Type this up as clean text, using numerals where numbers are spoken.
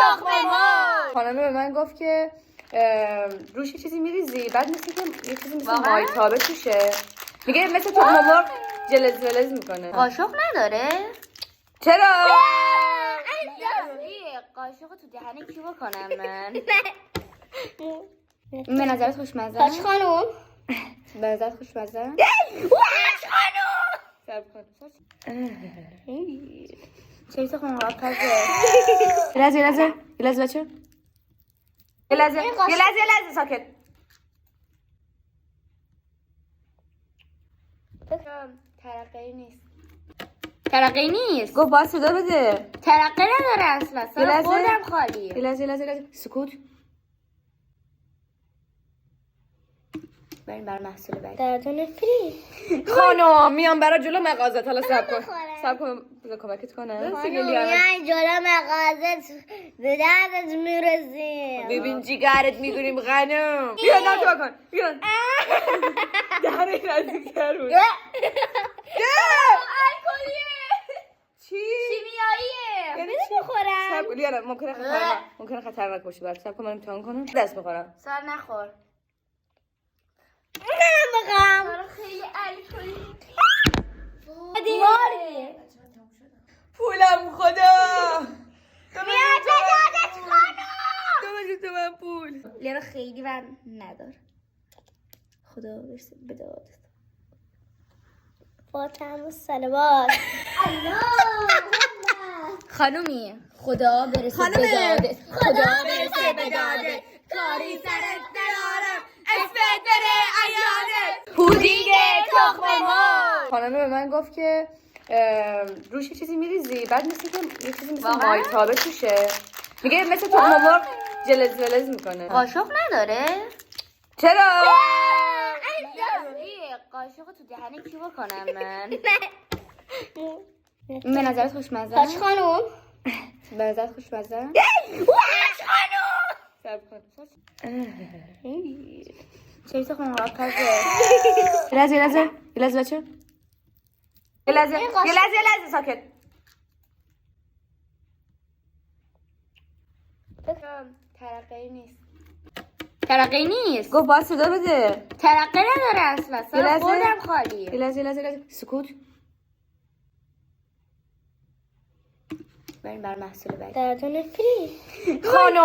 تخم مرغ. خانم به من گفت که روش یه چیزی میریزی، بعد مثل که یه چیزی مثل مایتابه توشه، میگه مثل تخم مرغ جلز ولز میکنه. قاشق نداره؟ چرا؟ قاشق تو دهنه کی بکنم من؟ این به نظرت خوشمزه؟ حاج خانوم به نظرت خوشمزه؟ حاج خانوم صبر کن. چه تخم مرغ پزه؟ یه لحظه بچه، یه لحظه ساکت. ترقی نیست. گفت باید صدا بده. ترقی نداره اصلا. سر خوردم خالی. یه لحظه سکوت. بریم بر محصول بعد. دردون فری. خانم میام برای جلو مغازت. حالا صبر کن بذار کمکت کنم. میای جلو مغازت به دردت میرسیم. ببین جیگرت میگیریم خانم. بیا نتو کن. بیا. دهنه نزدیکتر بود. الکلیه. چی؟ شیمیاییه. یعنی بده بخورم. صبر کن لیانا، ممکنه خطرناک باشه. برات صبر کن من امتحان کنم. دست بخورم. سر نخور. من بخورم. سر خیلی الکلی. ماری. پولم خدا. میاد بدادت خانم. تو من پول. لیانا خیلی من ندار. خدا برسه بدادت. فاطمه سلوات. خانومی خدا برسه بدادت. خدا برسه بدادت. کاری سرت ندارم. اسمت بره عیادت. پودینگ تخم مرغ. خانم به من گفت که روش یه چیزی میریزی، بعد مثل که یه چیزی مثل مایتابه توشه، میگه مثل تخم مرغ جلز ولز میکنه. قاشق نداره؟ چرا؟ قاشق تو دهنه کی بکنم من؟ این به نظرت خوشمزه؟ حاج خانوم به نظرت خوشمزه؟ حاج خانوم. صبر کن. چه تخم مرغ پزه؟ یه لحظه بچه. یه لحظه ساکت. ترقی نیست. گفت باید صدا بده. ترقی نداره اصلا. سر خوردم خالی. یه لحظه سکوت. بریم بر محصول بعد. دردون فری. خانم